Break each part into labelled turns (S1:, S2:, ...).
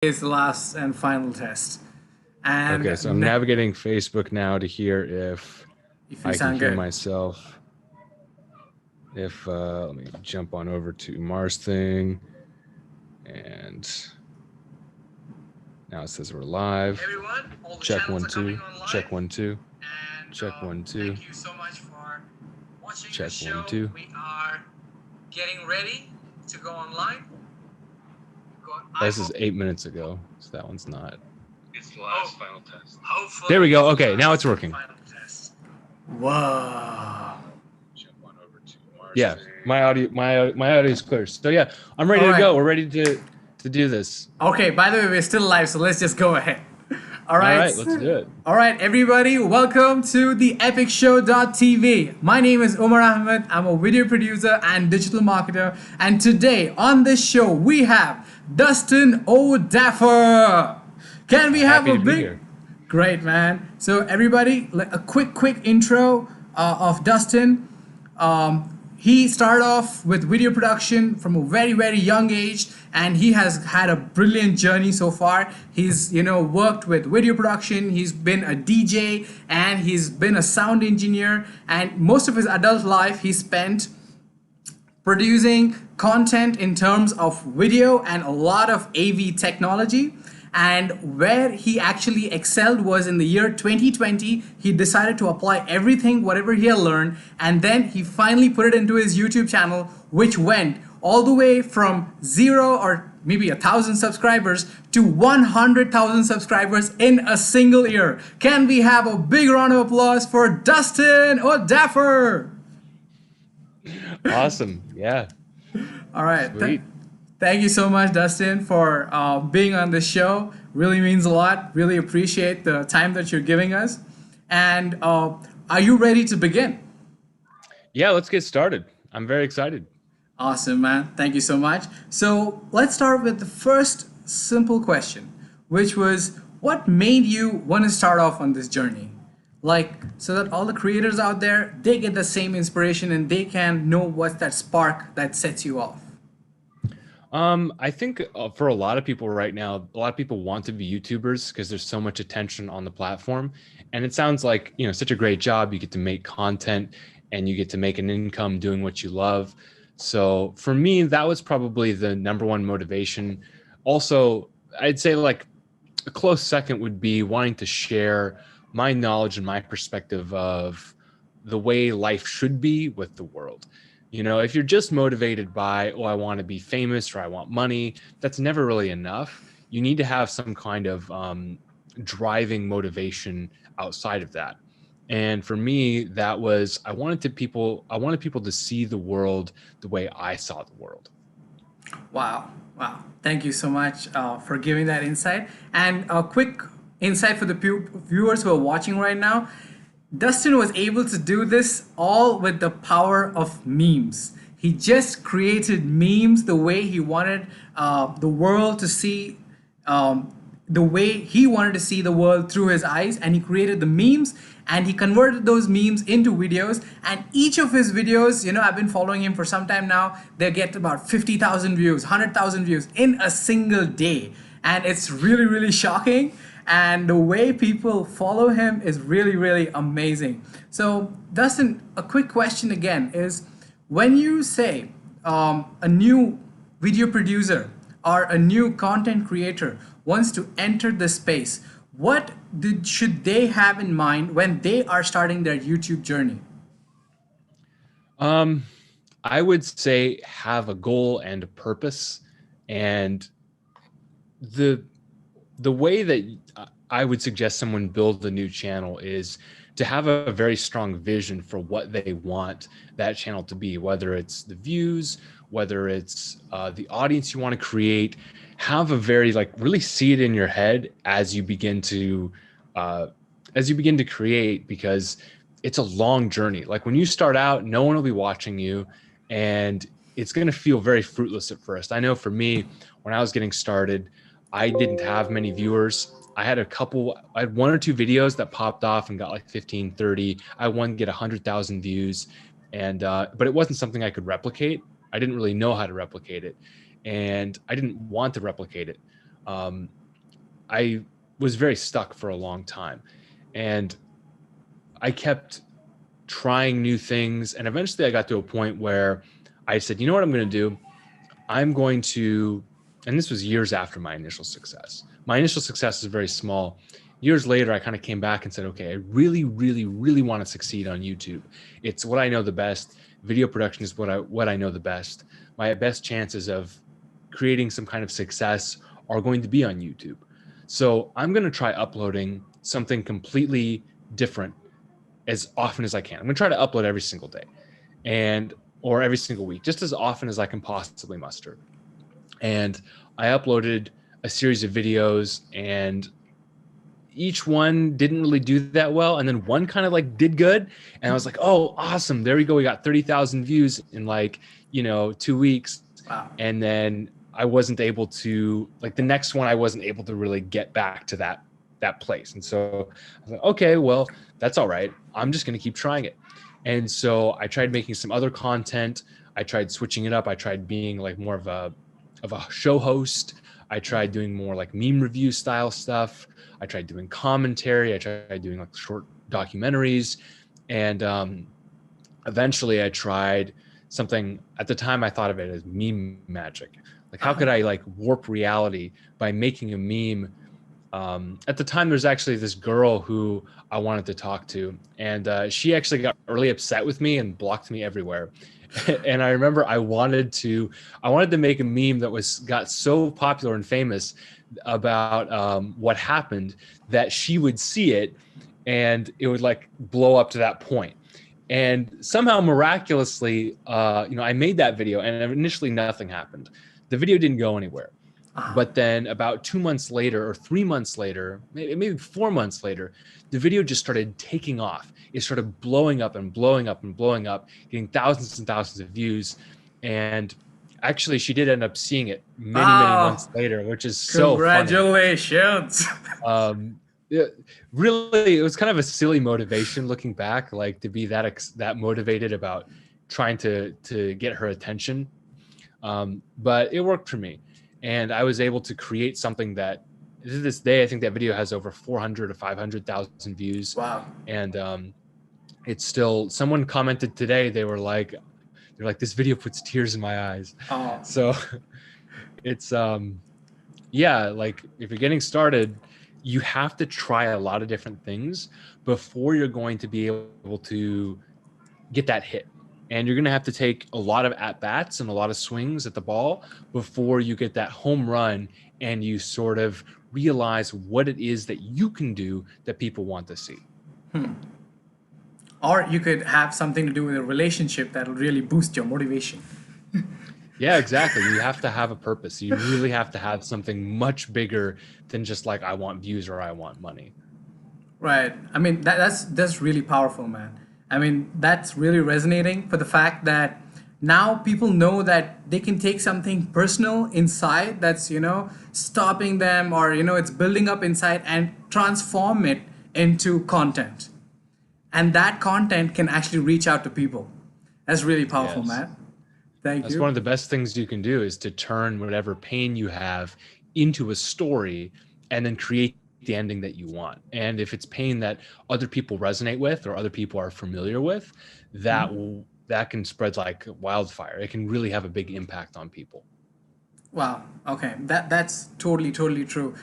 S1: is the last and final test. And
S2: Okay, so I'm navigating Facebook now to hear if
S1: if you
S2: I can
S1: sound
S2: hear
S1: good.
S2: myself. If let me jump on over to Mars thing, and now it says we're live.
S1: Everyone, all the
S2: Check
S1: channels
S2: one
S1: are coming
S2: two.
S1: on
S2: Check
S1: live.
S2: 1 2.
S1: And
S2: Check 1 2.
S1: thank you so much for watching the
S2: Check one
S1: show.
S2: two.
S1: We are getting ready to go online. I
S2: This is
S1: hope
S2: 8 minutes ago, so that one's not.
S1: it's the last final test. Hopefully,
S2: There we go.
S1: it's the
S2: Okay, now
S1: last
S2: it's
S1: and
S2: working.
S1: final test. Whoa.
S2: Jump on over to Mars. Yeah, my audio is clear. So yeah, I'm ready
S1: All
S2: to
S1: right.
S2: go. We're ready to do this.
S1: Okay, by the way, we're still live, so let's just go ahead. All
S2: All
S1: right.
S2: right, let's do it.
S1: All right, everybody, welcome to the epicshow.tv. My name is Umar Ahmed. I'm a video producer and digital marketer. And today on this show, we have Dustin O. Daffer. Can we have
S2: Happy
S1: a
S2: to be
S1: big.
S2: here.
S1: Great, man. So, everybody, a quick intro of Dustin. He started off with video production from a very young age, and he has had a brilliant journey so far. He's worked with video production, he's been a DJ, and he's been a sound engineer, and most of his adult life he spent producing content in terms of video and a lot of AV technology. And where he actually excelled was in the year 2020. He decided to apply everything, whatever he had learned, and then he finally put it into his YouTube channel, which went all the way from zero or maybe 1,000 subscribers to 100,000 subscribers in a single year. Can we have a big round of applause for Dustin or Daffer?
S2: Awesome. Yeah.
S1: All right.
S2: Sweet.
S1: Thank you so much, Dustin, for being on the show. Really means a lot. Really appreciate the time that you're giving us. And are you ready to begin?
S2: Yeah, let's get started. I'm very excited.
S1: Awesome, man. Thank you so much. So let's start with the first simple question, which was what made you want to start off on this journey? Like, so that all the creators out there, they get the same inspiration and they can know what's that spark that sets you off.
S2: I think for a lot of people right now, a lot of people want to be YouTubers because there's so much attention on the platform. And it sounds like, such a great job. You get to make content and you get to make an income doing what you love. So for me, that was probably the number one motivation. Also, I'd say like a close second would be wanting to share my knowledge and my perspective of the way life should be with the world. If you're just motivated by, oh, I want to be famous or I want money, that's never really enough. You need to have some kind of driving motivation outside of that. And for me, that was I wanted people to see the world the way I saw the world.
S1: Wow. Wow. Thank you so much for giving that insight. And a quick insight for the viewers who are watching right now. Dustin was able to do this all with the power of memes. He just created memes the way he wanted the world to see, the way he wanted to see the world through his eyes, and he created the memes and he converted those memes into videos. And each of his videos, I've been following him for some time now, they get about 50,000 views, 100,000 views in a single day. And it's really shocking, and the way people follow him is really amazing. So Dustin, a quick question again is, when you say a new video producer or a new content creator wants to enter the space, should they have in mind when they are starting their YouTube journey?
S2: I would say have a goal and a purpose, and the the way that I would suggest someone build a new channel is to have a very strong vision for what they want that channel to be, whether it's the views, whether it's the audience you want to create. Have a very really see it in your head uh, as you begin to create, because it's a long journey. Like when you start out, no one will be watching you, and it's going to feel very fruitless at first. I know for me, when I was getting started, I didn't have many viewers. I had one or two videos that popped off and got like 15, 30. I had one get 100,000 views. But it wasn't something I could replicate. I didn't really know how to replicate it. And I didn't want to replicate it. I was very stuck for a long time, and I kept trying new things. And eventually I got to a point where I said, you know what I'm going to do? I'm going to, and this was years after my initial success. My initial success is very small. Years later, I kind of came back and said, okay, I really, really, really want to succeed on YouTube. It's what I know the best. Video production is what I know the best. My best chances of creating some kind of success are going to be on YouTube. So I'm going to try uploading something completely different as often as I can. I'm going to try to upload every single day or every single week, just as often as I can possibly muster. And I uploaded a series of videos, and each one didn't really do that well. And then one kind of like did good. And I was like, oh, awesome. There we go. We got 30,000 views in 2 weeks.
S1: Wow.
S2: And then I wasn't able to, like, the next one, I wasn't able to really get back to that place. And so I was like, okay, well, that's all right. I'm just going to keep trying it. And so I tried making some other content. I tried switching it up. I tried being like more of a show host. I tried doing more like meme review style stuff. I tried doing commentary. I tried doing like short documentaries. And eventually I tried something. At the time I thought of it as meme magic. Like, how could I like warp reality by making a meme? At the time, there's actually this girl who I wanted to talk to, and she actually got really upset with me and blocked me everywhere. And I remember I wanted to make a meme that got so popular and famous about what happened that she would see it and it would like blow up to that point. And somehow miraculously, I made that video, and initially nothing happened. The video didn't go anywhere. But then about 2 months later or 3 months later, maybe 4 months later, the video just started taking off. It started blowing up and blowing up and blowing up, getting thousands and thousands of views. And actually, she did end up seeing it many months later, which is so funny.
S1: Congratulations.
S2: Really, it was kind of a silly motivation looking back, like to be that motivated about trying to get her attention. But it worked for me. And I was able to create something that, to this day, I think that video has over 400 or 500,000 views.
S1: Wow.
S2: And it's still, someone commented today, they're like, this video puts tears in my eyes.
S1: Oh.
S2: So it's, like if you're getting started, you have to try a lot of different things before you're going to be able to get that hit. And you're going to have to take a lot of at-bats and a lot of swings at the ball before you get that home run and you sort of realize what it is that you can do that people want to see.
S1: Or you could have something to do with a relationship that'll really boost your motivation.
S2: Yeah, exactly. You have to have a purpose. You really have to have something much bigger than just like, I want views or I want money.
S1: Right. I mean, that's really powerful, man. I mean, that's really resonating for the fact that now people know that they can take something personal inside that's, stopping them, or, it's building up inside, and transform it into content. And that content can actually reach out to people. That's really powerful,
S2: Yes.
S1: man. Thank
S2: That's
S1: you.
S2: one of the best things you can do, is to turn whatever pain you have into a story and then create the ending that you want. And if it's pain that other people resonate with or other people are familiar with, that can spread like wildfire. It can really have a big impact on people.
S1: Wow. Okay. That's totally true.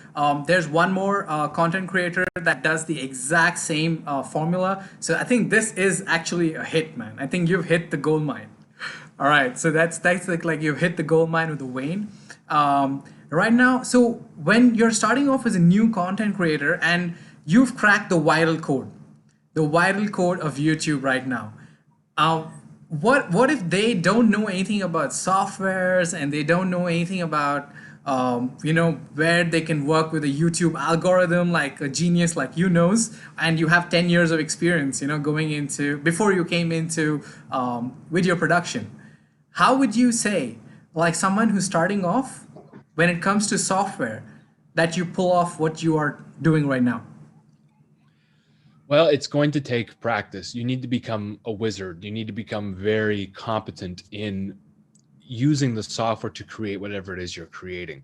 S1: There's one more content creator that does the exact same formula. So I think this is actually a hit, man. I think you've hit the gold mine. All right. So that's like you've hit the gold mine with the Wayne. Right now, so when you're starting off as a new content creator and you've cracked the viral code of YouTube right now, what if they don't know anything about softwares and they don't know anything about where they can work with a YouTube algorithm like a genius like you knows, and you have 10 years of experience, going into before you came into video production? How would you say, like someone who's starting off, when it comes to software, that you pull off what you are doing right now?
S2: Well, it's going to take practice. You need to become a wizard. You need to become very competent in using the software to create whatever it is you're creating.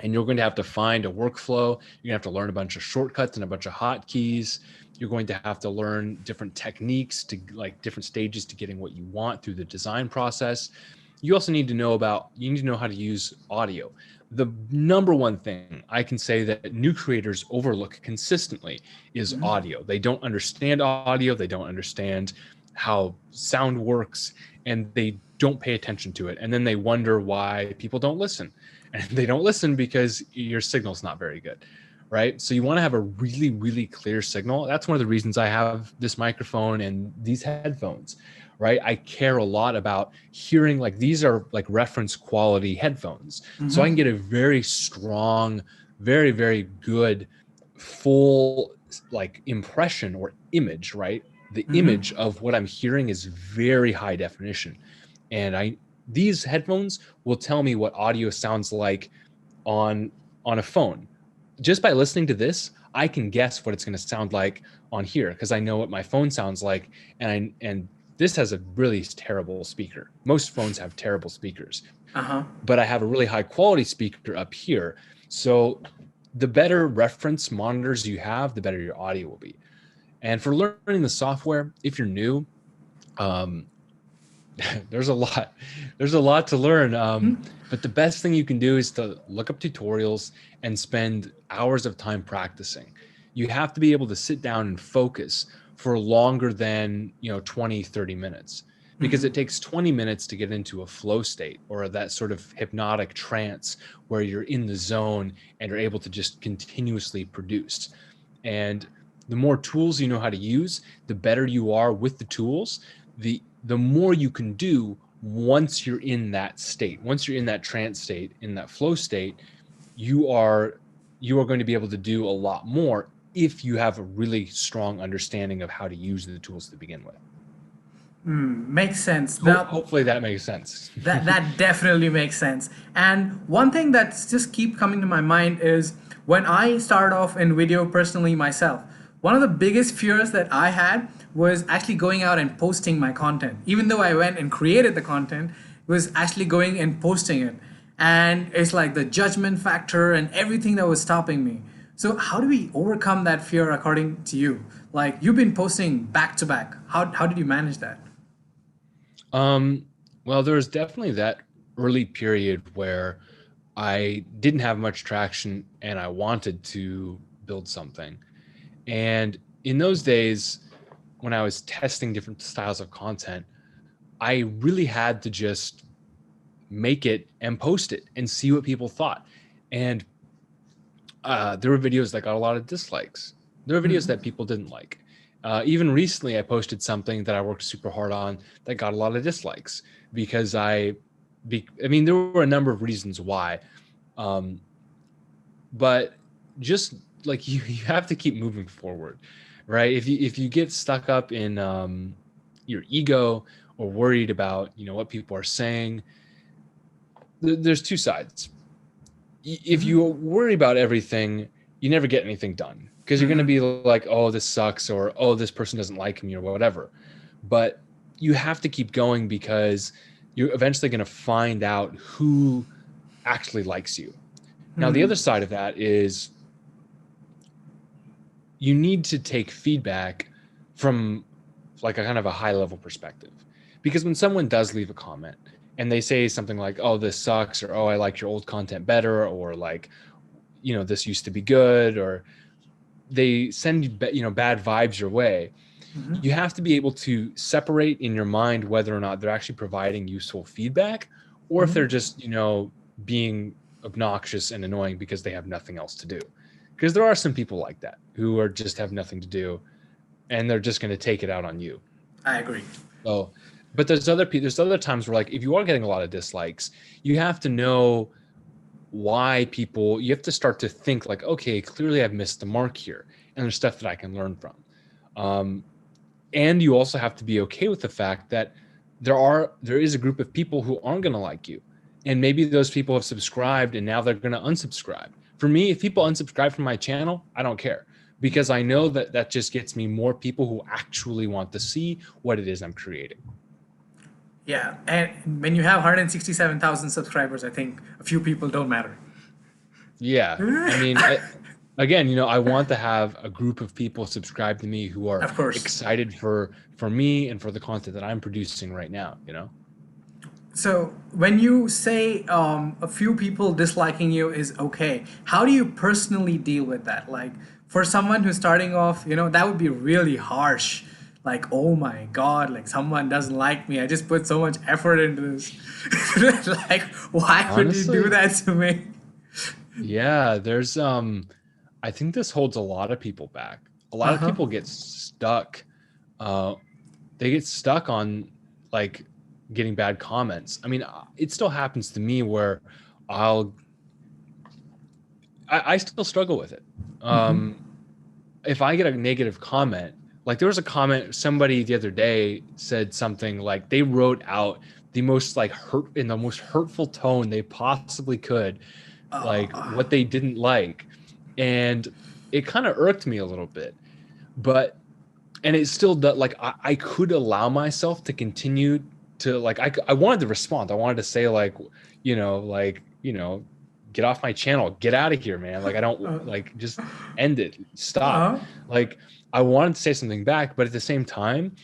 S2: and you're going to have to find a workflow. You're going to have to learn a bunch of shortcuts and a bunch of hotkeys. You're going to have to learn different techniques to like different stages to getting what you want through the design process. You also need to know how to use audio. The number one thing I can say that new creators overlook consistently is audio. They don't understand audio. They don't understand how sound works, and they don't pay attention to it. And then they wonder why people don't listen. And they don't listen because your signal's not very good, right? So you want to have a really, really clear signal. That's one of the reasons I have this microphone and these headphones, right? I care a lot about hearing, like these are like reference quality headphones. So I can get a very strong, very, very good full like impression or image, right? The image of what I'm hearing is very high definition. And these headphones will tell me what audio sounds like on a phone. Just by listening to this, I can guess what it's going to sound like on here because I know what my phone sounds like. And this has a really terrible speaker. Most phones have terrible speakers, but I have a really high quality speaker up here. So the better reference monitors you have, the better your audio will be. And for learning the software, if you're new, there's a lot to learn. But the best thing you can do is to look up tutorials and spend hours of time practicing. You have to be able to sit down and focus for longer than 20, 30 minutes, because it takes 20 minutes to get into a flow state or that sort of hypnotic trance where you're in the zone and you're able to just continuously produce. And the more tools you know how to use, the better you are with the tools, the more you can do once you're in that state. Once you're in that trance state, in that flow state, you are going to be able to do a lot more if you have a really strong understanding of how to use the tools to begin with.
S1: Makes sense. Now,
S2: hopefully that makes sense.
S1: that definitely makes sense. And one thing that's just keep coming to my mind is when I started off in video personally myself, one of the biggest fears that I had was actually going out and posting my content. Even though I went and created the content, it was actually going and posting it. And it's like the judgment factor and everything that was stopping me. So how do we overcome that fear according to you? Like you've been posting back to back. How did you manage that?
S2: Well, there was definitely that early period where I didn't have much traction and I wanted to build something. And in those days, when I was testing different styles of content, I really had to just make it and post it and see what people thought. And there were videos that got a lot of dislikes. There were videos that people didn't like. Even recently, I posted something that I worked super hard on that got a lot of dislikes because I mean, there were a number of reasons why. But just like you have to keep moving forward, right? If you get stuck up in your ego or worried about what people are saying, there's two sides. If you worry about everything, you never get anything done because you're going to be like, oh, this sucks, or oh, this person doesn't like me, or whatever. But you have to keep going because you're eventually going to find out who actually likes you. Now, the other side of that is you need to take feedback from like a kind of a high level perspective, because when someone does leave a comment and they say something like, oh, this sucks, or oh, I like your old content better, or like, this used to be good, or they send bad vibes your way, you have to be able to separate in your mind whether or not they're actually providing useful feedback, or if they're just being obnoxious and annoying because they have nothing else to do. Because there are some people like that who are just have nothing to do and they're just going to take it out on you.
S1: I agree.
S2: So, but there's other times where, like, if you are getting a lot of dislikes, you have to know why you have to start to think like, okay, clearly I've missed the mark here and there's stuff that I can learn from. And you also have to be okay with the fact that there is a group of people who aren't going to like you. And maybe those people have subscribed and now they're going to unsubscribe. For me, if people unsubscribe from my channel, I don't care, because I know that just gets me more people who actually want to see what it is I'm creating.
S1: Yeah, and when you have 167,000 subscribers, I think a few people don't matter.
S2: Yeah. I mean, again, I want to have a group of people subscribe to me who are
S1: Of course.
S2: excited for me and for the content that I'm producing right now.
S1: So when you say a few people disliking you is okay, how do you personally deal with that? Like for someone who's starting off, that would be really harsh. Like, oh my God, like someone doesn't like me. I just put so much effort into this. Like, why would you do
S2: Honestly,
S1: that to me?
S2: yeah, I think this holds a lot of people back. A lot of
S1: Uh-huh.
S2: people get stuck. Uh, they get stuck on like getting bad comments. I mean, it still happens to me where I'll I still struggle with it. If I get a negative comment, like there was a comment, somebody the other day said something like they wrote out the most like hurt in the most hurtful tone they possibly could, like what they didn't like. And it kind of irked me a little bit. But and it still does, like I could allow myself to continue to like I wanted to respond. I wanted to say like, get off my channel, get out of here, man. Like I don't like just end it, stop.
S1: Uh-huh.
S2: Like I wanted to say something back, but at the same time,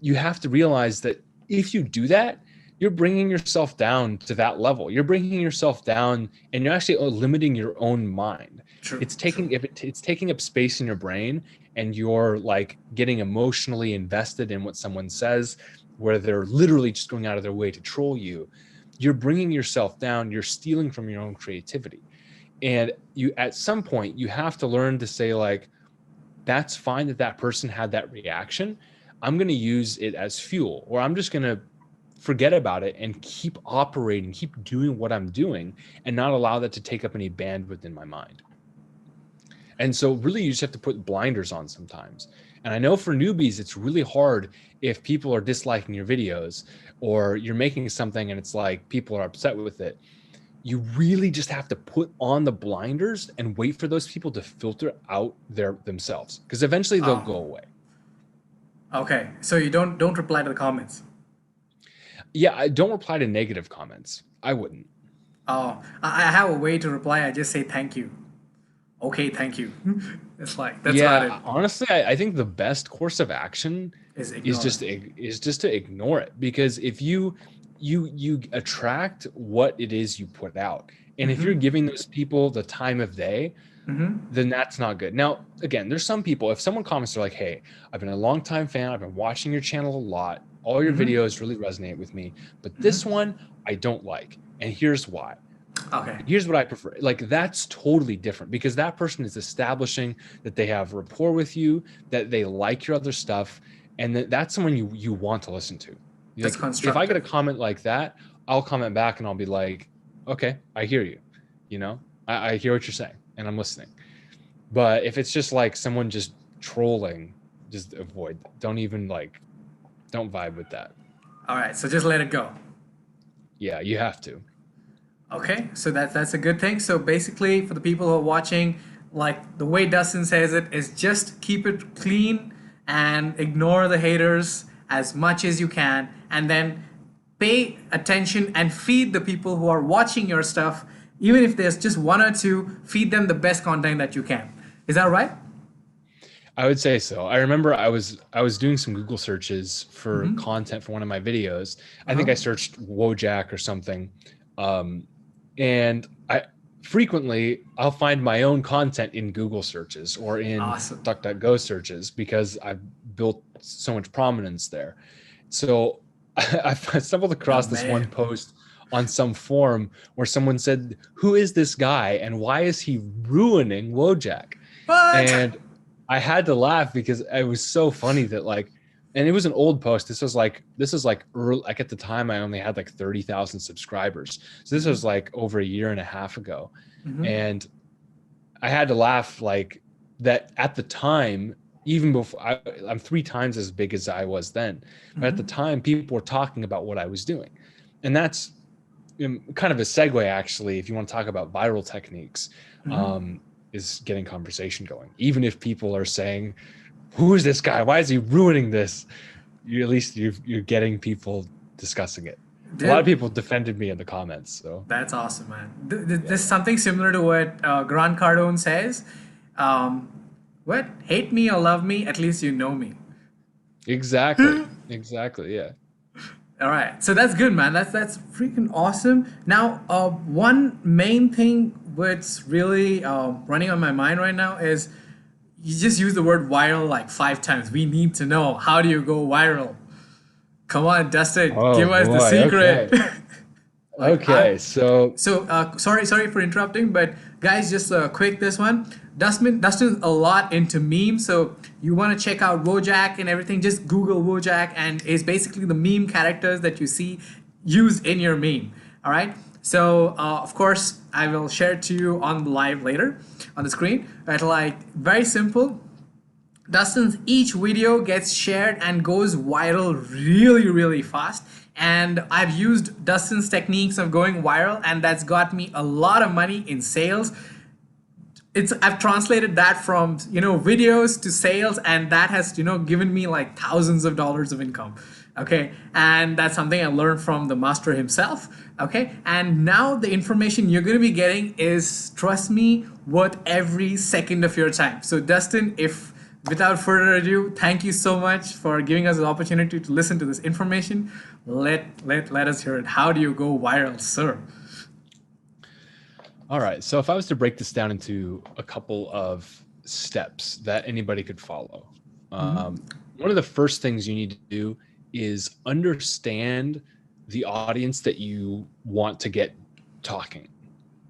S2: you have to realize that if you do that, you're bringing yourself down to that level. You're bringing yourself down, and you're actually limiting your own mind.
S1: True,
S2: It's
S1: true.
S2: taking if it's taking up space in your brain, and you're like getting emotionally invested in what someone says, where they're literally just going out of their way to troll you. You're bringing yourself down. You're stealing from your own creativity, and you at some point you have to learn to say like, that's fine that that person had that reaction. I'm going to use it as fuel, or I'm just going to forget about it and keep operating, keep doing what I'm doing, and not allow that to take up any bandwidth in my mind. And so really you just have to put blinders on sometimes. And I know for newbies, it's really hard if people are disliking your videos or you're making something and it's like people are upset with it. You really just have to put on the blinders and wait for those people to filter out themselves, because eventually they'll
S1: Oh,
S2: go away.
S1: okay. So you don't reply to the comments.
S2: Yeah, I don't reply to negative comments. I wouldn't.
S1: Oh, I have a way to reply. I just say thank you. Okay, thank you. It's like that's about it.
S2: Yeah, honestly, I think the best course of action
S1: Is
S2: is
S1: ignore.
S2: just to ignore it, because if you attract what it is you put out, and if you're giving those people the time of day, then that's not good. Now, again, there's some people, if someone comments, they're like, hey, I've been a long time fan, I've been watching your channel a lot, all your videos really resonate with me, but this one I don't like, and here's why.
S1: Okay.
S2: Here's what I prefer. Like that's totally different, because that person is establishing that they have rapport with you, that they like your other stuff, and that's someone you want to listen to.
S1: That's
S2: Like if I get a
S1: constructive.
S2: comment like that, I'll comment back and I'll be like, okay, I hear you. I hear what you're saying and I'm listening. But if it's just like someone just trolling, just avoid. Don't even don't vibe with that.
S1: All right. So just let it go.
S2: Yeah, you have to.
S1: Okay. So that's a good thing. So basically, for the people who are watching, like the way Dustin says it is just keep it clean and ignore the haters as much as you can, and then pay attention and feed the people who are watching your stuff. Even if there's just one or two, feed them the best content that you can. Is that right?
S2: I would say so. I remember I was doing some Google searches for content for one of my videos. I think I searched Wojak or something, and I frequently I'll find my own content in Google searches or in
S1: Awesome.
S2: DuckDuckGo searches, because I've built so much prominence there. So I stumbled
S1: Oh
S2: across this one
S1: man.
S2: post on some forum where someone said, "Who is this guy and why is he ruining Wojak?"
S1: What?
S2: And I had to laugh because it was so funny that and it was an old post. This is like early, like at the time I only had like 30,000 subscribers. So this was like over a year and a half ago. And I had to laugh like that at the time, even before I'm 3 times as big as I was then. But at the time, people were talking about what I was doing. And that's kind of a segue, actually, if you want to talk about viral techniques, is getting conversation going. Even if people are saying, who is this guy? Why is he ruining this? At least you're getting people discussing it. A lot of
S1: Dude,
S2: people defended me in the comments. So
S1: that's awesome, man.
S2: yeah,
S1: This is something similar to what Grant Cardone says. Um, what? Hate me or love me, at least you know me.
S2: exactly, exactly. Yeah.
S1: All right, so that's good, man. That's freaking awesome. Now, one main thing what's really running on my mind right now is you just use the word viral like 5 times. We need to know, how do you go viral? Come on, Dustin,
S2: Oh
S1: give us the
S2: boy.
S1: secret.
S2: Okay.
S1: Like
S2: Okay.
S1: I
S2: So
S1: so sorry for interrupting, but guys, just quick this one. Dustin's a lot into memes, so you want to check out Wojak and everything. Just Google Wojak, and it's basically the meme characters that you see used in your meme. All right. So of course I will share it to you on the live later on the screen. But like very simple. Dustin's each video gets shared and goes viral really, really fast. And I've used Dustin's techniques of going viral, and that's got me a lot of money in sales. I've translated that from videos to sales, and that has given me like thousands of dollars of income. Okay, and that's something I learned from the master himself. Okay, and now the information you're going to be getting is, trust me, worth every second of your time. So Dustin, if without further ado, thank you so much for giving us the opportunity to listen to this information. Let us hear it. How do you go viral, sir?
S2: all right. So if I was to break this down into a couple of steps that anybody could follow, one of the first things you need to do is understand the audience that you want to get talking.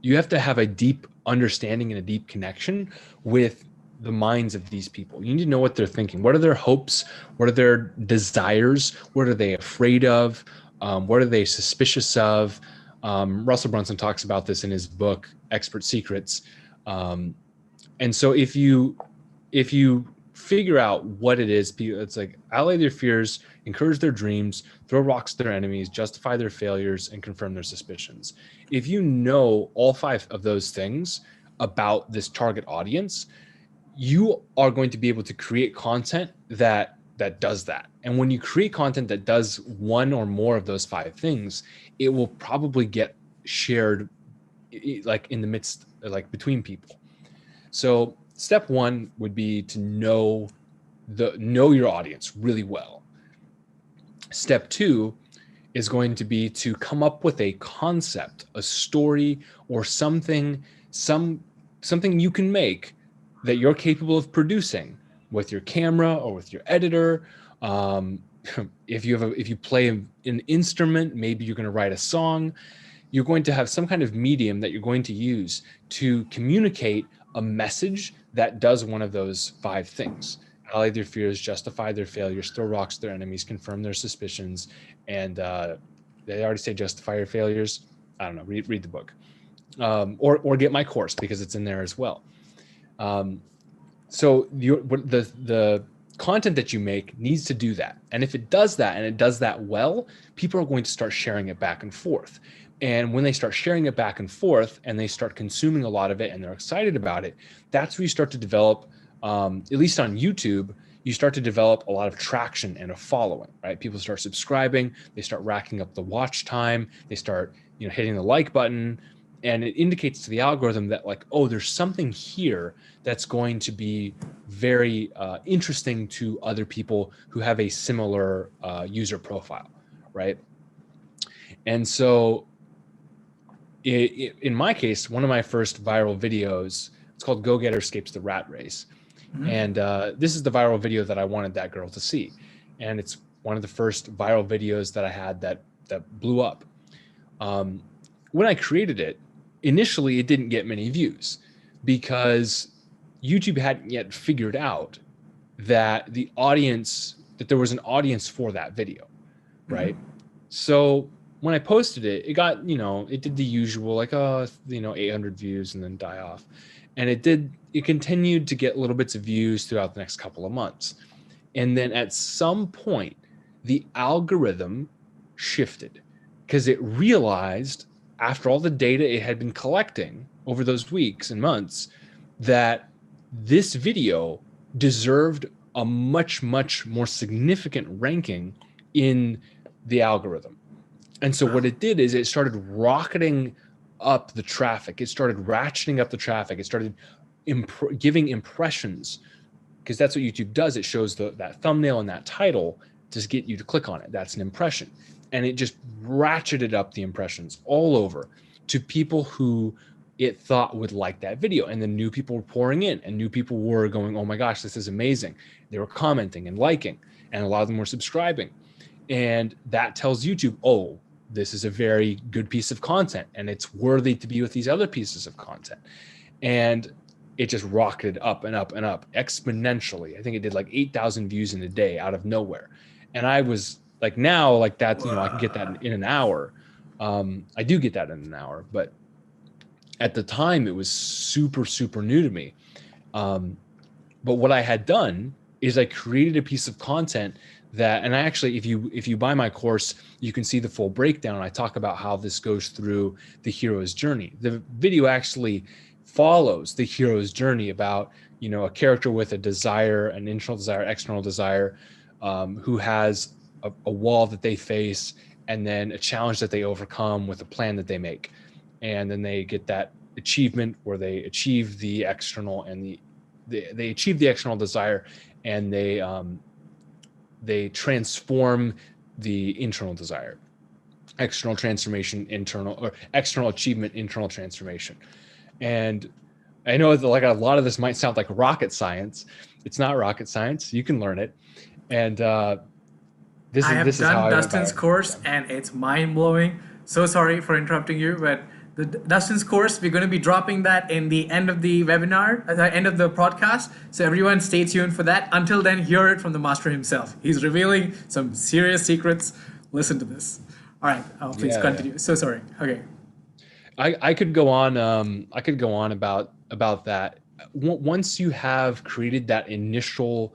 S2: You have to have a deep understanding and a deep connection with the minds of these people. You need to know what they're thinking. What are their hopes? What are their desires? What are they afraid of? What are they suspicious of? Russell Brunson talks about this in his book, Expert Secrets. And so if you figure out what it is, it's like allay their fears, encourage their dreams, throw rocks at their enemies, justify their failures, and confirm their suspicions. If you know all 5 of those things about this target audience, you are going to be able to create content that does that. And when you create content that does one or more of those 5 things, it will probably get shared like in the midst, like between people. So step 1 would be to know your audience really well. Step 2 is going to be to come up with a concept, a story, or something you can make that you're capable of producing with your camera or with your editor. If you play an instrument, maybe you're going to write a song. You're going to have some kind of medium that you're going to use to communicate a message that does one of those 5 things: allay their fears, justify their failures, throw rocks at their enemies, confirm their suspicions, and they already say justify your failures. I don't know. Read the book, or get my course because it's in there as well. So the content that you make needs to do that. And if it does that and it does that well, people are going to start sharing it back and forth. And when they start sharing it back and forth and they start consuming a lot of it and they're excited about it, that's where you start to develop, at least on YouTube, you start to develop a lot of traction and a following, right? People start subscribing, they start racking up the watch time, they start, hitting the like button, and it indicates to the algorithm that like, oh, there's something here that's going to be very interesting to other people who have a similar user profile, right? And so in my case, one of my first viral videos, it's called Go Getter Escapes the Rat Race. And this is the viral video that I wanted that girl to see. And it's one of the first viral videos that I had that blew up. When I created it, initially it didn't get many views because YouTube hadn't yet figured out that there was an audience for that video, right? So when I posted it, it got, it did the usual, like, 800 views and then die off. And it continued to get little bits of views throughout the next couple of months. And then at some point, the algorithm shifted because it realized, after all the data it had been collecting over those weeks and months, that this video deserved a much, much more significant ranking in the algorithm. And so what it did is it started rocketing up the traffic. It started ratcheting up the traffic. It started giving impressions, because that's what YouTube does. It shows that thumbnail and that title to get you to click on it. That's an impression. And it just ratcheted up the impressions all over to people who it thought would like that video. And then new people were pouring in, and new people were going, oh my gosh, this is amazing. They were commenting and liking, and a lot of them were subscribing. And that tells YouTube, oh, this is a very good piece of content, and it's worthy to be with these other pieces of content. And it just rocketed up and up and up exponentially. I think it did like 8,000 views in a day out of nowhere. And I was like, now, like that, I can get that in an hour. I do get that in an hour, but at the time it was super, super new to me. But what I had done is I created a piece of content that, and I actually, if you buy my course, you can see the full breakdown. I talk about how this goes through the hero's journey. The video actually follows the hero's journey about, a character with a desire, an internal desire, external desire, who has a wall that they face, and then a challenge that they overcome with a plan that they make. And then they get that achievement where they achieve the external and they achieve the external desire, and they transform the internal desire. External transformation, internal, or external achievement, internal transformation. And I know that like a lot of this might sound like rocket science. It's not rocket science. You can learn it. And this is how I went
S1: Dustin's
S2: viral.
S1: course, and it's mind blowing. So sorry for interrupting you, but Dustin's course, we're going to be dropping that in the end of the webinar, at the end of the podcast. So everyone stay tuned for that. Until then, hear it from the master himself. He's revealing some serious secrets. Listen to this. All right, please continue. Yeah. So sorry. Okay.
S2: I could go on. I could go on about that. Once you have created that initial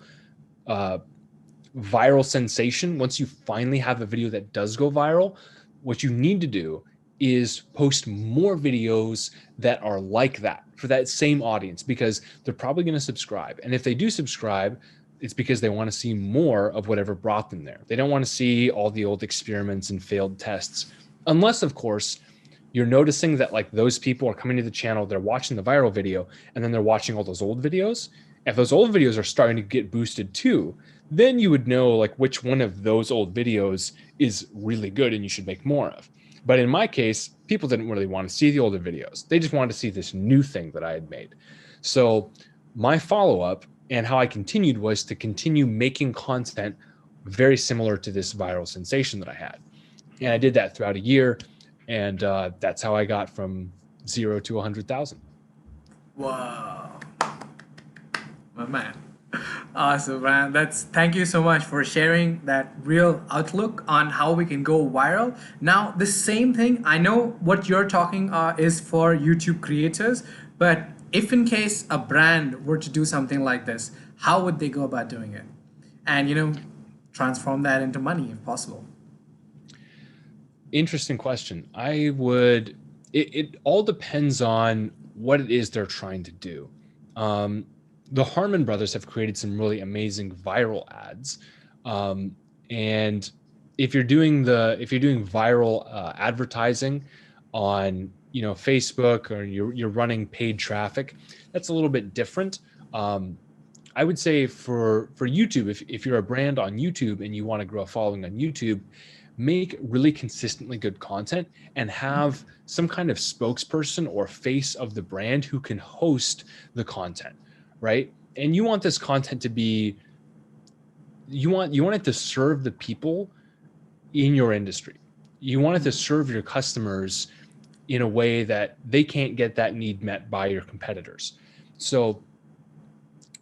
S2: viral sensation, once you finally have a video that does go viral, what you need to do is post more videos that are like that for that same audience, because they're probably going to subscribe. And if they do subscribe, it's because they want to see more of whatever brought them there. They don't want to see all the old experiments and failed tests, unless, of course, you're noticing that like those people are coming to the channel, they're watching the viral video, and then they're watching all those old videos. If those old videos are starting to get boosted too, then you would know like which one of those old videos is really good and you should make more of. But in my case, people didn't really want to see the older videos. They just wanted to see this new thing that I had made. So my follow-up and how I continued was to continue making content very similar to this viral sensation that I had. And I did that throughout a year. And that's how I got from 0 to 100,000.
S1: Wow. My man. Awesome, man. Thank you so much for sharing that real outlook on how we can go viral. Now, the same thing, I know what you're talking is for YouTube creators, but if in case a brand were to do something like this, how would they go about doing it? And, transform that into money if possible.
S2: Interesting question. It all depends on what it is they're trying to do. The Harmon brothers have created some really amazing viral ads. And if you're doing viral advertising on, Facebook, or you're running paid traffic, that's a little bit different. I would say for YouTube, if you're a brand on YouTube and you want to grow a following on YouTube, make really consistently good content and have some kind of spokesperson or face of the brand who can host the content, right? And you want this content to be, you want it to serve the people in your industry. You want it to serve your customers in a way that they can't get that need met by your competitors. So,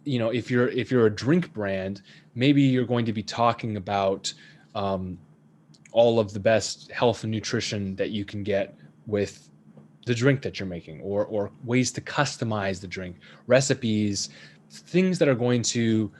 S2: if you're a drink brand, maybe you're going to be talking about all of the best health and nutrition that you can get with the drink that you're making, or ways to customize the drink, recipes, things that are going to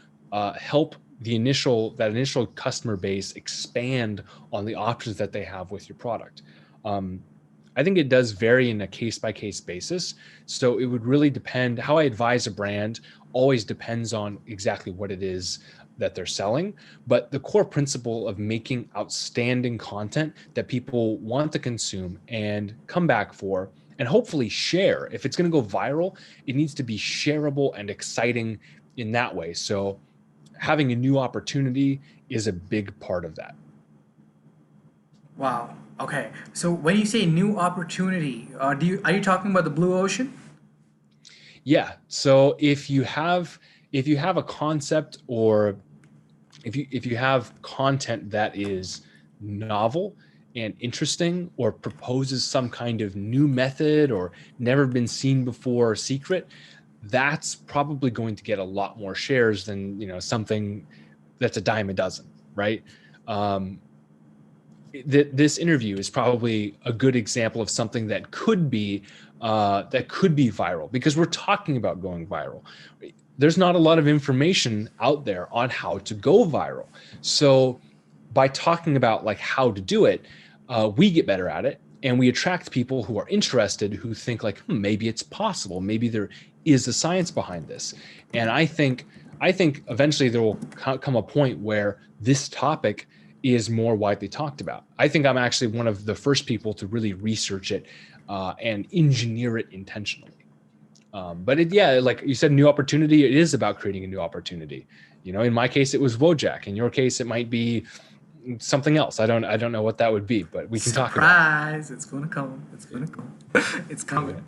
S2: help that initial customer base expand on the options that they have with your product. I think it does vary in a case-by-case basis. So it would really depend. How I advise a brand always depends on exactly what it is that they're selling, but the core principle of making outstanding content that people want to consume and come back for and hopefully share. If it's going to go viral, it needs to be shareable and exciting in that way. So having a new opportunity is a big part of that.
S1: Wow. Okay. So when you say new opportunity, are you talking about the blue ocean?
S2: Yeah. So if you have a concept, or if you have content that is novel and interesting, or proposes some kind of new method or never been seen before secret, that's probably going to get a lot more shares than something that's a dime a dozen, right? Um, this interview is probably a good example of something that could be viral, because we're talking about going viral. There's not a lot of information out there on how to go viral. So by talking about like how to do it, we get better at it, and we attract people who are interested, who think like, maybe it's possible, maybe there is a science behind this. And I think eventually there will come a point where this topic is more widely talked about. I think I'm actually one of the first people to really research it and engineer it intentionally. But yeah, like you said, new opportunity. It is about creating a new opportunity. In my case, it was Wojak. In your case, it might be something else. I don't know what that would be, but we can talk about it.
S1: Surprise! It's gonna come. It's gonna come. It's coming.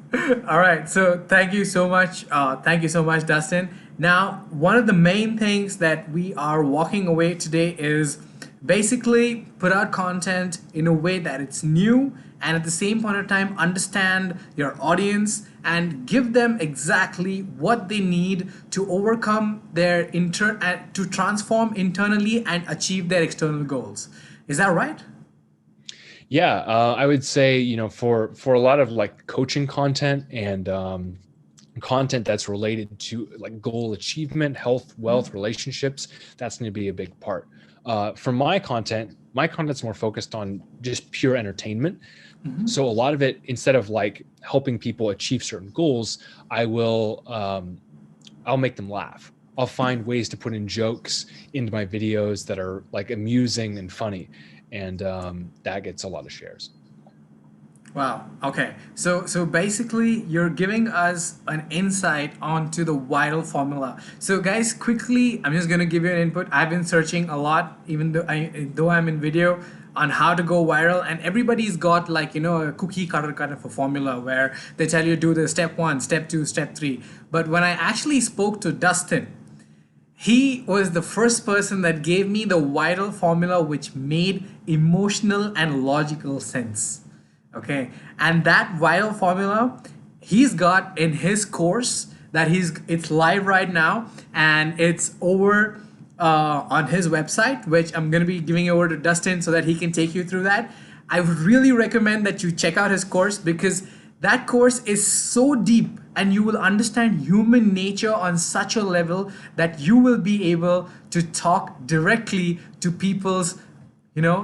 S1: All right. So thank you so much. Thank you so much, Dustin. Now, one of the main things that we are walking away today is basically put out content in a way that it's new, and at the same point of time understand your audience and give them exactly what they need to overcome their to transform internally and achieve their external goals. Is that right?
S2: Yeah, I would say, for a lot of like coaching content and content that's related to like goal achievement, health, wealth, relationships, that's going to be a big part. For my content's more focused on just pure entertainment. So a lot of it, instead of like helping people achieve certain goals, I'll make them laugh. I'll find ways to put in jokes into my videos that are like amusing and funny, and that gets a lot of shares.
S1: Wow. Okay. So basically, you're giving us an insight onto the viral formula. So guys, quickly, I'm just gonna give you an input. I've been searching a lot, even though I'm in video, on how to go viral, and everybody's got like a cookie cutter kind of a formula where they tell you do the step one, step two, step three. But when I actually spoke to Dustin, he was the first person that gave me the viral formula which made emotional and logical sense. Okay, and that viral formula he's got in his course that it's live right now, and it's over on his website, which I'm going to be giving over to Dustin so that he can take you through that. I would really recommend that you check out his course, because that course is so deep and you will understand human nature on such a level that you will be able to talk directly to people's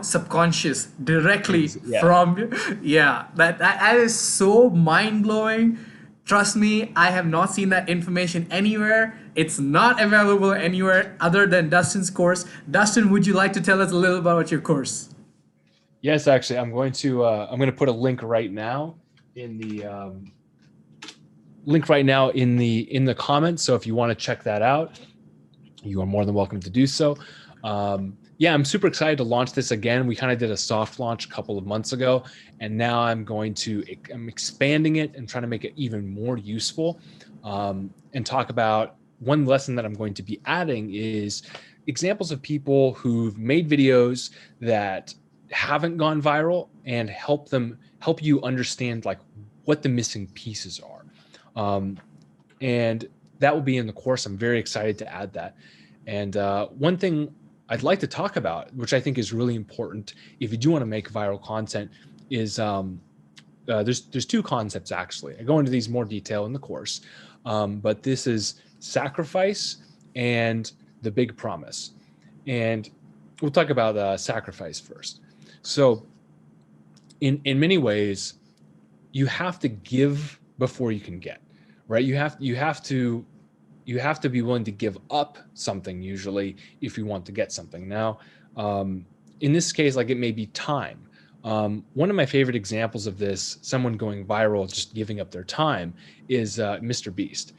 S1: subconscious directly
S2: Yeah.
S1: from. Yeah, that is so mind-blowing. Trust me, I have not seen that information anywhere. It's not available anywhere other than Dustin's course. Dustin, would you like to tell us a little about your course?
S2: Yes, actually, I'm going to put a link right now in the in the comments. So if you want to check that out, you are more than welcome to do so. Yeah, I'm super excited to launch this again. We kind of did a soft launch a couple of months ago, and now I'm expanding it and trying to make it even more useful. And talk about one lesson that I'm going to be adding is examples of people who've made videos that haven't gone viral, and help you understand like what the missing pieces are. And that will be in the course. I'm very excited to add that. And one thing I'd like to talk about, which I think is really important if you do want to make viral content, is there's two concepts actually. I go into these more detail in the course, but this is sacrifice and the big promise. And we'll talk about sacrifice first. So in many ways, you have to give before you can get, right? You have to you have to be willing to give up something usually if you want to get something. Now, in this case, like it may be time. One of my favorite examples of this, someone going viral, just giving up their time, is Mr. Beast.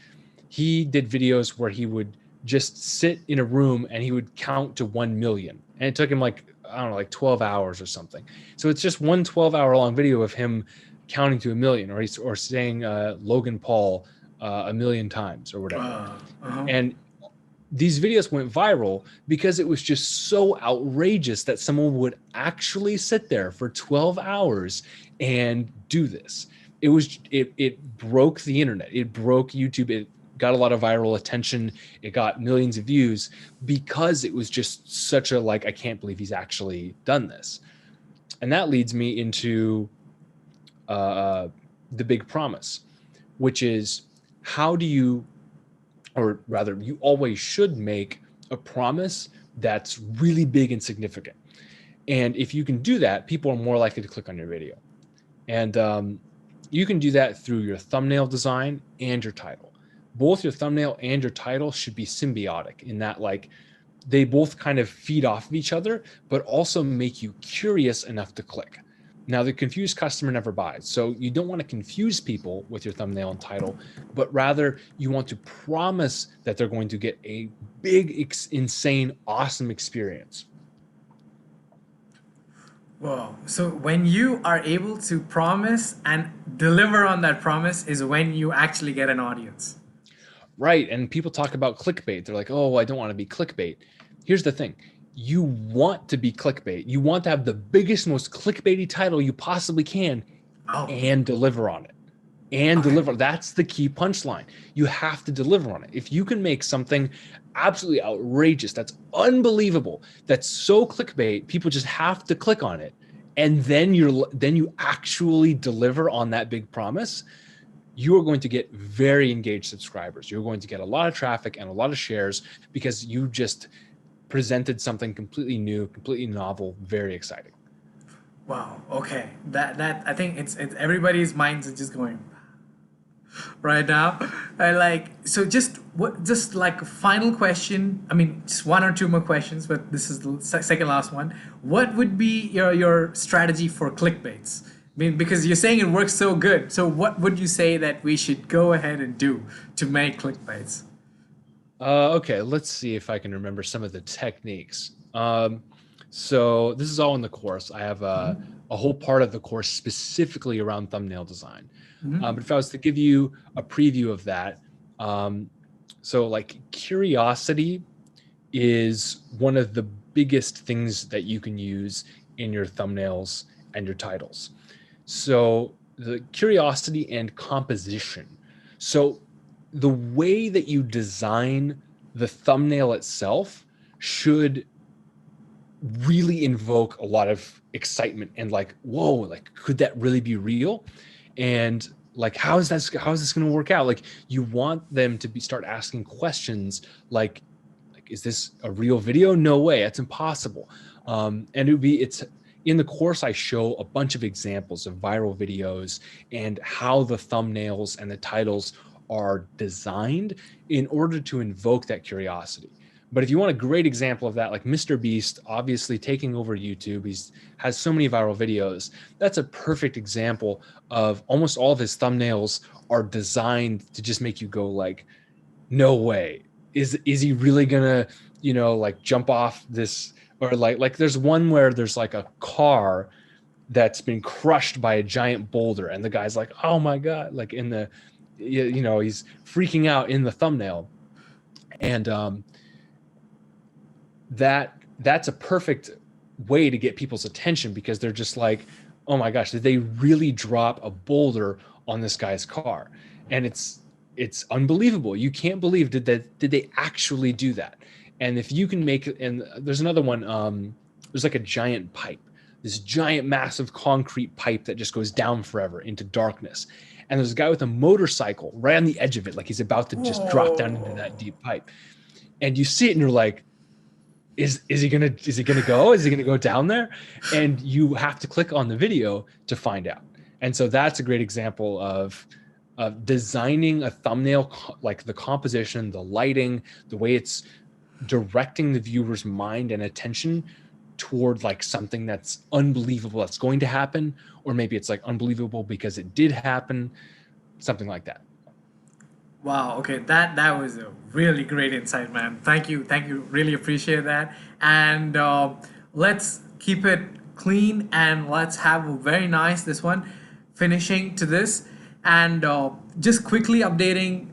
S2: He did videos where he would just sit in a room and he would count to 1 million. And it took him like, I don't know, like 12 hours or something. So it's just one 12-hour long video of him counting to 1 million, or saying Logan Paul 1 million times or whatever. And these videos went viral because it was just so outrageous that someone would actually sit there for 12 hours and do this. It broke the internet. It broke YouTube. It got a lot of viral attention. It got millions of views because it was just such a, like, I can't believe he's actually done this. And that leads me into the big promise, which is, how do you, or rather, you always should make a promise that's really big and significant. And if you can do that, people are more likely to click on your video. And you can do that through your thumbnail design and your title. Both your thumbnail and your title should be symbiotic in that, like, they both kind of feed off of each other, but also make you curious enough to click. Now, the confused customer never buys. So you don't want to confuse people with your thumbnail and title, but rather you want to promise that they're going to get a big, insane, awesome experience.
S1: Whoa. So when you are able to promise and deliver on that promise is when you actually get an audience.
S2: Right. And people talk about clickbait. They're like, oh, I don't want to be clickbait. Here's the thing. You want to be clickbait. You want to have the biggest, most clickbaity title you possibly can and deliver on it. And deliver. That's the key punchline. You have to deliver on it. If you can make something absolutely outrageous, that's unbelievable, that's so clickbait, people just have to click on it, and then you actually deliver on that big promise, you are going to get very engaged subscribers. You're going to get a lot of traffic and a lot of shares because you just presented something completely new, completely novel, very exciting.
S1: Wow. Okay. That I think it's everybody's minds are just going right now. I like, so just like a final question. I mean, just one or two more questions, but this is the second last one. What would be your strategy for clickbaits? I mean, because you're saying it works so good. So what would you say that we should go ahead and do to make clickbaits?
S2: Okay, let's see if I can remember some of the techniques. So this is all in the course. I have a whole part of the course specifically around thumbnail design. But if I was to give you a preview of that, so like curiosity is one of the biggest things that you can use in your thumbnails and your titles. So the curiosity and composition. So the way that you design the thumbnail itself should really invoke a lot of excitement and like, whoa, like, could that really be real? And like, how is this going to work out? Like, you want them to start asking questions like, is this a real video? No way, that's impossible. And it's in the course, I show a bunch of examples of viral videos and how the thumbnails and the titles are designed in order to invoke that curiosity. But if you want a great example of that, like Mr. Beast, obviously taking over YouTube, has so many viral videos. That's a perfect example of almost all of his thumbnails are designed to just make you go like, no way. Is he really gonna, like jump off this? Or like there's one where there's like a car that's been crushed by a giant boulder, and the guy's like, oh my God, like in the, he's freaking out in the thumbnail. And that's a perfect way to get people's attention because they're just like, oh my gosh, did they really drop a boulder on this guy's car? And it's unbelievable. You can't believe did they actually do that? And if you can make, and there's another one, there's like a giant pipe, this giant massive concrete pipe that just goes down forever into darkness. And there's a guy with a motorcycle right on the edge of it, like he's about to just drop down into that deep pipe. And you see it and you're like, is he gonna go? Is he gonna go down there? And you have to click on the video to find out. And so that's a great example of designing a thumbnail, like the composition, the lighting, the way it's directing the viewer's mind and attention toward like something that's unbelievable that's going to happen, or maybe it's like unbelievable because it did happen, something like that.
S1: Wow. Okay. That was a really great insight, man. Thank you. Thank you. Really appreciate that. And let's keep it clean and let's have a very nice this one finishing to this. And just quickly updating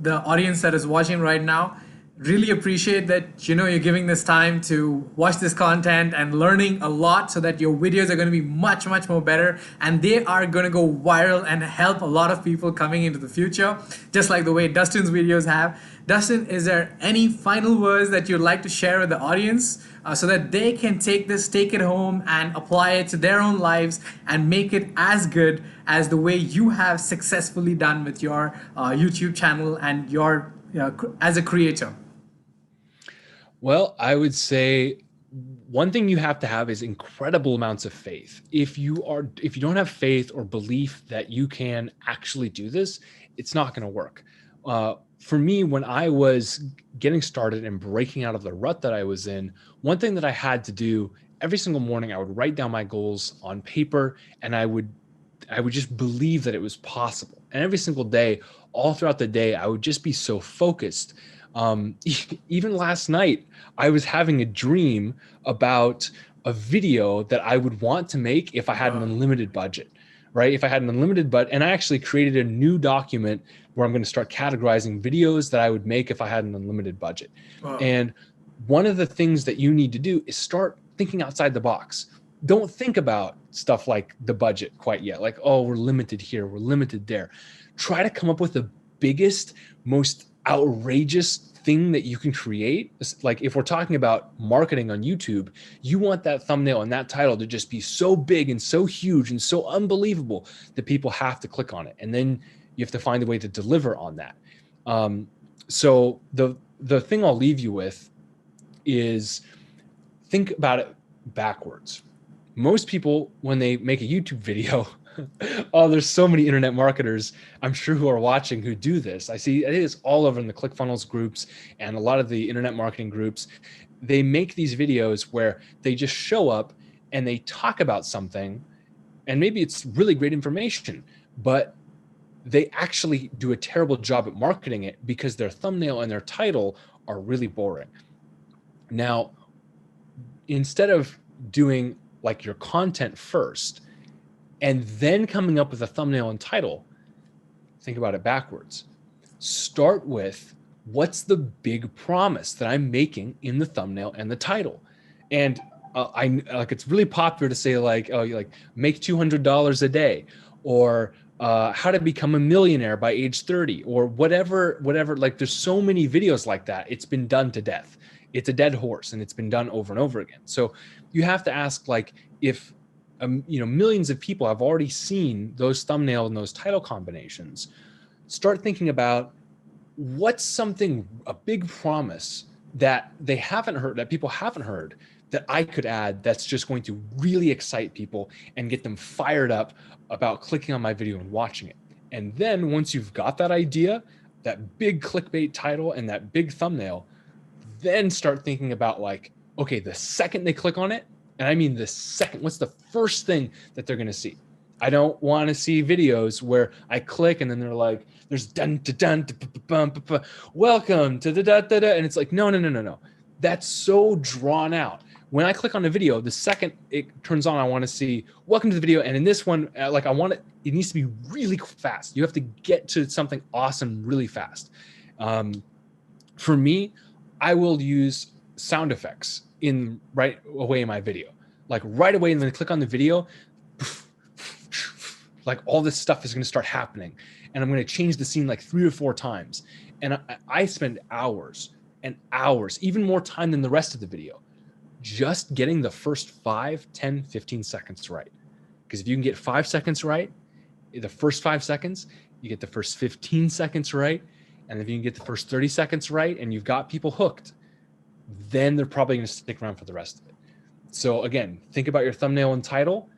S1: the audience that is watching right now. Really appreciate that you're giving this time to watch this content and learning a lot so that your videos are going to be much more better and they are going to go viral and help a lot of people coming into the future, just like the way Dustin's videos have. Dustin, is there any final words that you'd like to share with the audience so that they can take it home and apply it to their own lives and make it as good as the way you have successfully done with your YouTube channel and your as a creator?
S2: Well, I would say one thing you have to have is incredible amounts of faith. If you don't have faith or belief that you can actually do this, it's not going to work. For me, when I was getting started and breaking out of the rut that I was in, one thing that I had to do every single morning, I would write down my goals on paper, and I would just believe that it was possible. And every single day, all throughout the day, I would just be so focused. Even last night, I was having a dream about a video that I would want to make if I had an unlimited budget, right? If I had an unlimited budget, and I actually created a new document where I'm going to start categorizing videos that I would make if I had an unlimited budget. And one of the things that you need to do is start thinking outside the box. Don't think about stuff like the budget quite yet. Like, oh, we're limited here, we're limited there. Try to come up with the biggest, most outrageous thing that you can create. Like if we're talking about marketing on YouTube, you want that thumbnail and that title to just be so big and so huge and so unbelievable that people have to click on it. And then you have to find a way to deliver on that. So the thing I'll leave you with is think about it backwards. Most people, when they make a YouTube video, oh, there's so many internet marketers, I'm sure, who are watching who do this. I think it's all over in the ClickFunnels groups and a lot of the internet marketing groups. They make these videos where they just show up and they talk about something, and maybe it's really great information, but they actually do a terrible job at marketing it because their thumbnail and their title are really boring. Now, instead of doing like your content first and then coming up with a thumbnail and title, think about it backwards. Start with, what's the big promise that I'm making in the thumbnail and the title? And it's really popular to say like, oh, you like make $200 a day, or how to become a millionaire by age 30, or whatever. Like there's so many videos like that. It's been done to death. It's a dead horse, and it's been done over and over again. So you have to ask, like, if millions of people have already seen those thumbnail and those title combinations, start thinking about what's something, a big promise that they haven't heard, that people haven't heard, that I could add that's just going to really excite people and get them fired up about clicking on my video and watching it. And then once you've got that idea, that big clickbait title and that big thumbnail, then start thinking about like, okay, the second they click on it, and I mean the second, what's the first thing that they're going to see? I don't want to see videos where I click and then they're like, there's dun dun dun, welcome to the da da da, and it's like, no. That's so drawn out. When I click on a video, the second it turns on, I want to see welcome to the video. And in this one, like I want it needs to be really fast. You have to get to something awesome really fast. For me, I will use sound effects right away in my video. Like right away, and then click on the video, like all this stuff is going to start happening. And I'm going to change the scene like 3 or 4 times. And I spend hours and hours, even more time than the rest of the video, just getting the first 5, 10, 15 seconds right. Because if you can get 5 seconds right, the first 5 seconds, you get the first 15 seconds right. And if you can get the first 30 seconds right and you've got people hooked, then they're probably going to stick around for the rest of it. So again, think about your thumbnail and title,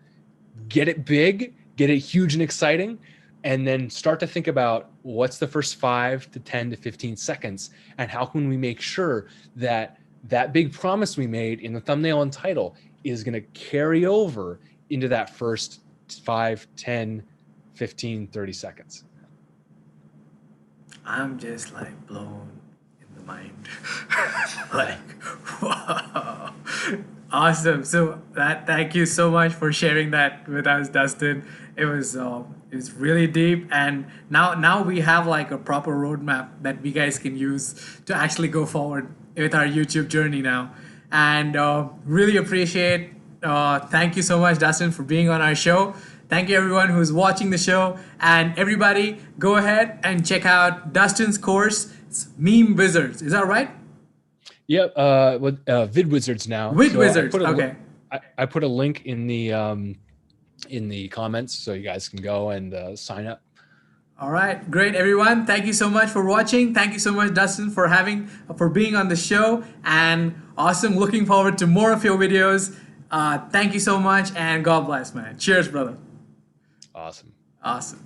S2: get it big, get it huge and exciting. and then start to think about what's the first 5 to 10 to 15 seconds, and how can we make sure that that big promise we made in the thumbnail and title is going to carry over into that first 5, 10, 15, 30 seconds.
S1: I'm just like blown in the mind. Like, wow. Awesome. So thank you so much for sharing that with us, Dustin. It was really deep, and now we have like a proper roadmap that we guys can use to actually go forward with our YouTube journey now. And really appreciate. Thank you so much, Dustin, for being on our show. Thank you everyone who's watching the show, and everybody go ahead and check out Dustin's course. It's Meme Wizards. Is that right?
S2: Yep. Vid Wizards now.
S1: Vid Wizards. Okay.
S2: I put a link in the comments so you guys can go and sign up.
S1: All right, great everyone. Thank you so much for watching. Thank you so much, Dustin, for being on the show, and awesome. Looking forward to more of your videos. Thank you so much, and God bless, man. Cheers, brother.
S2: Awesome.
S1: Awesome.